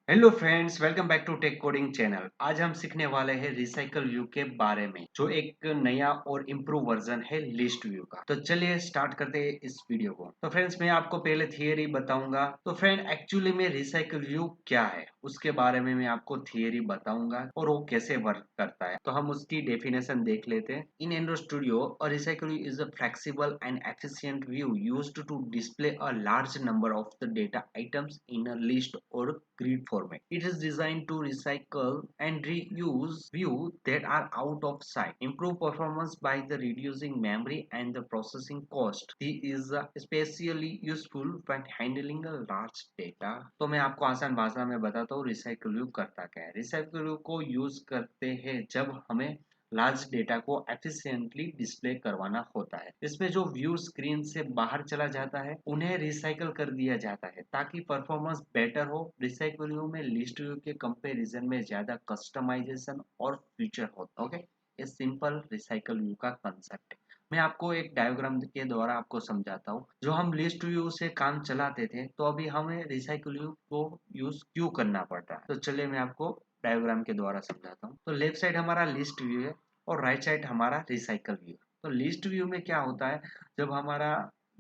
Hello friends, welcome back to tech coding channel. आज हम सीखने वाले हैं रिसाइकल व्यू के बारे में, जो एक नया और इम्प्रूव वर्जन है लिस्ट व्यू का। तो चलिए स्टार्ट करते हैं इस वीडियो को। तो फ्रेंड्स, मैं आपको पहले थियरी बताऊंगा। तो फ्रेंड, एक्चुअली में रिसाइकल व्यू क्या है उसके बारे में मैं आपको थियरी बताऊंगा और वो कैसे वर्क करता है। तो हम उसकी डेफिनेशन देख लेते हैं। In Android Studio, a recycle view is a flexible and efficient view used to display a large number of the data items in a list और grid format. It is designed to recycle and reuse views that are out of sight, improve performance by the reducing memory and the processing cost. It is especially useful when handling a large data. तो मैं आपको आसान भाषा में बताता हूँ recycle view करता क्या है। रिसाइकल व्यू को यूज करते हैं जब हमें लार्ज डेटा को एफिशिएंटली डिस्प्ले करवाना होता है। इसमें जो व्यू स्क्रीन से बाहर चला जाता है उन्हें रिसाइकल कर दिया जाता है ताकि परफॉर्मेंस बेटर हो। रिसाइकल व्यू में लिस्ट व्यू के कंपैरिजन में ज्यादा कस्टमाइजेशन और फीचर होता है। ओके, ये सिंपल रिसाइकल व्यू का कंसेप्ट है। मैं आपको एक डायग्राम के द्वारा आपको समझाता हूँ। जो हम लिस्ट व्यू से काम चलाते थे, तो अभी हमें रिसाइकल व्यू को यूज क्यों करना पड़ता है। तो चलिए मैं आपको डायग्राम के द्वारा समझाता हूँ। तो लेफ्ट साइड हमारा लिस्ट व्यू है और राइट साइड हमारा रिसाइकल व्यू। तो लिस्ट व्यू में क्या होता है, जब हमारा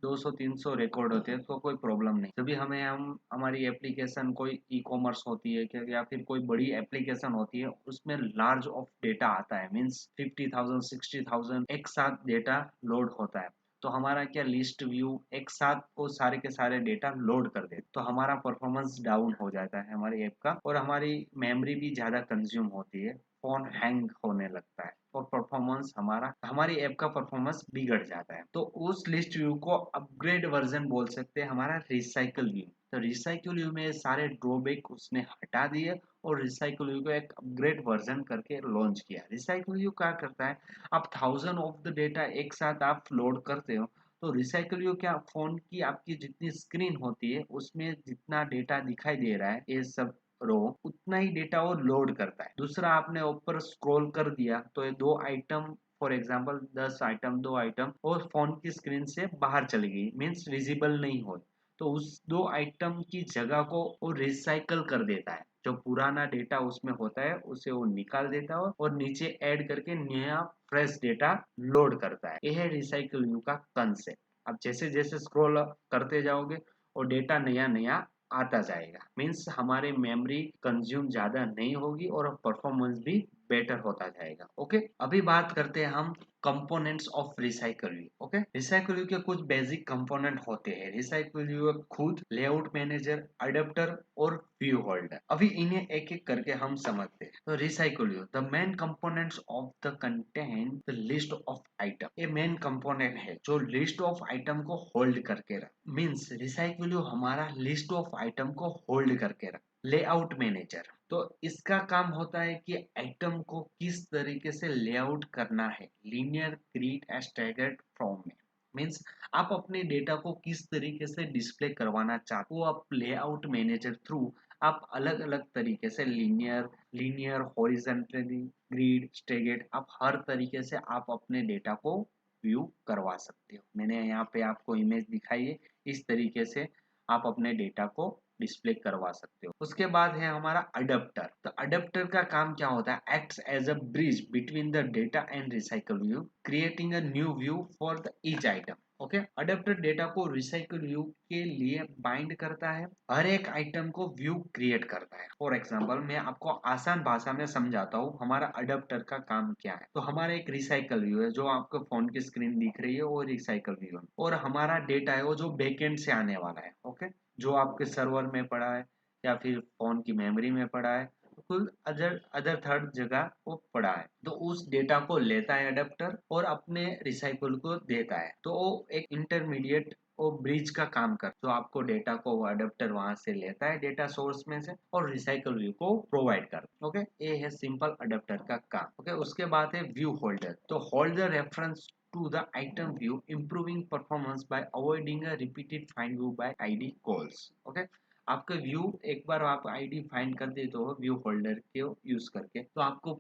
200-300 रिकॉर्ड होते हैं तो कोई प्रॉब्लम नहीं। जब भी हम हमारी एप्लीकेशन कोई ई कॉमर्स होती है क्या, या फिर कोई बड़ी एप्लीकेशन होती है, उसमें लार्ज ऑफ डेटा आता है, मीन्स 50,000 60,000 एक साथ डेटा लोड होता है। तो हमारा क्या, लिस्ट व्यू एक साथ वो सारे के सारे डेटा लोड कर दे तो हमारा परफॉर्मेंस डाउन हो जाता है हमारी ऐप का, और हमारी मेमोरी भी ज्यादा कंज्यूम होती है, फोन हैंग होने लगता है और परफॉर्मेंस हमारी ऐप का परफॉर्मेंस बिगड़ जाता है। तो उस लिस्ट व्यू को अपग्रेड वर्जन बोल सकते हैं, हमारा रिसाइकल व्यू। तो रिसाइकल व्यू में सारे ड्रॉबैक उसने हटा दिए और रिसाइकल व्यू को एक अपग्रेड वर्जन करके लॉन्च किया। रिसाइकल व्यू क्या करता है, आप थाउजेंड ऑफ द डेटा एक साथ आप लोड करते हो, तो रिसाइकल व्यू क्या, फोन की आपकी जितनी स्क्रीन होती है उसमें जितना डेटा दिखाई दे रहा है ये सब रो, उतना ही डेटा वो लोड करता है। दूसरा, आपने ऊपर स्क्रॉल कर दिया तो ये दो आइटम, फॉर एग्जांपल 10 आइटम, दो आइटम और फोन की स्क्रीन से बाहर चली गई, मीन्स विजिबल नहीं हो, तो उस दो आइटम की जगह को वो रिसाइकल कर देता है। जो पुराना डेटा उसमें होता है उसे वो निकाल देता है और नीचे ऐड करके नया फ्रेश डेटा लोड करता है। यह है रिसाइकल व्यू का कंसेप्ट। अब जैसे जैसे स्क्रॉल करते जाओगे और डेटा नया नया आता जाएगा, मीन्स हमारी मेमोरी कंज्यूम ज्यादा नहीं होगी और परफॉर्मेंस भी बेटर होता जाएगा। ओके, अभी बात करते हैं हम components of recycle view. Okay, recycle view के कुछ बेसिक कंपोनेंट होते हैं। रिसाइकल व्यू खुद, लेआउट मैनेजर, अडेप्टर और व्यू होल्डर। अभी इन्हें एक एक करके हम समझते हैं। तो recycle view, the main components of the content the list of item. ये मेन कंपोनेंट है जो लिस्ट ऑफ आइटम को होल्ड करके रख, मीन्स रिसाइकल व्यू हमारा लिस्ट ऑफ आइटम को होल्ड करके रख। लेआउट मैनेजर, तो इसका काम होता है कि आइटम को किस तरीके से लेआउट करना है, लीनियर, ग्रिड, स्टैगर्ड फॉर्म में। मीन्स आप अपने डेटा को किस तरीके से डिस्प्ले करवाना चाहते हो, आप लेआउट मैनेजर थ्रू आप अलग अलग तरीके से लीनियर हॉरिजॉन्टली, ग्रिड, स्टैगर्ड, आप हर तरीके से आप अपने डेटा को व्यू करवा सकते हो। मैंने यहाँ पे आपको इमेज दिखाई है, इस तरीके से आप अपने डेटा को डिस्प्ले करवा सकते हो। उसके बाद है हमारा अडेप्टर। तो अडेप्टर का काम क्या होता है, acts as a bridge between the data and recycle view, creating a new view for the each item. Okay, adapter data को रिसाइकल व्यू के लिए बाइंड करता है, हर एक आइटम को व्यू क्रिएट करता है। फॉर एग्जांपल, मैं आपको आसान भाषा में समझाता हूँ हमारा अडेप्टर का काम क्या है। तो हमारा एक रिसाइकल व्यू है, जो आपको फोन की स्क्रीन दिख रही है वो रिसाइकल व्यू है, और हमारा डेटा है वो जो बैकएंड से आने वाला है। ओके, जो आपके सर्वर में पड़ा है या फिर फोन की मेमोरी में पड़ा है, कुल अदर अदर थर्ड जगह वो पड़ा है, तो उस डेटा को लेता है अडेप्टर और अपने रिसाइकल को देता है। तो वो एक इंटरमीडिएट वो ब्रिज का काम कर, जो आपको डेटा को वो अडेप्टर वहां से लेता है डेटा सोर्स में से और रिसाइकल व्यू को प्रोवाइड कर। ओके, ये है सिंपल अडेप्टर का काम। ओके, उसके बाद है व्यू होल्डर। तो holder reference to the item view, improving performance by avoiding a repeated find view by id calls. Okay, आपका व्यू एक बार आप आईडी फाइंड कर देते हो व्यू होल्डर के यूज करके, तो आपको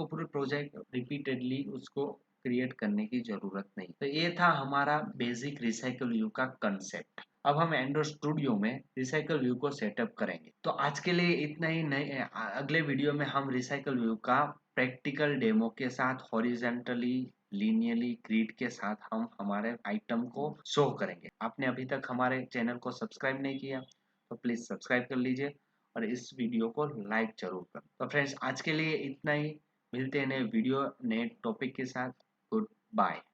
पूरे प्रोजेक्ट रिपीटेडली उसको क्रिएट करने की जरूरत नहीं। तो ये था हमारा बेसिक रिसाइकल व्यू का कंसेप्ट। अब हम एंड्रॉइड स्टूडियो में रिसाइकल व्यू को सेटअप करेंगे। तो आज के लिए इतना ही। नए अगले वीडियो में हम रिसाइकल व्यू का प्रैक्टिकल डेमो के साथ हॉरिजेंटली लीनियरली ग्रिड के साथ हम हमारे आइटम को शो करेंगे। आपने अभी तक हमारे चैनल को सब्सक्राइब नहीं किया तो प्लीज सब्सक्राइब कर लीजिए और इस वीडियो को लाइक जरूर करें। तो फ्रेंड्स आज के लिए इतना ही। मिलते हैं नए वीडियो नए टॉपिक के साथ। Good bye.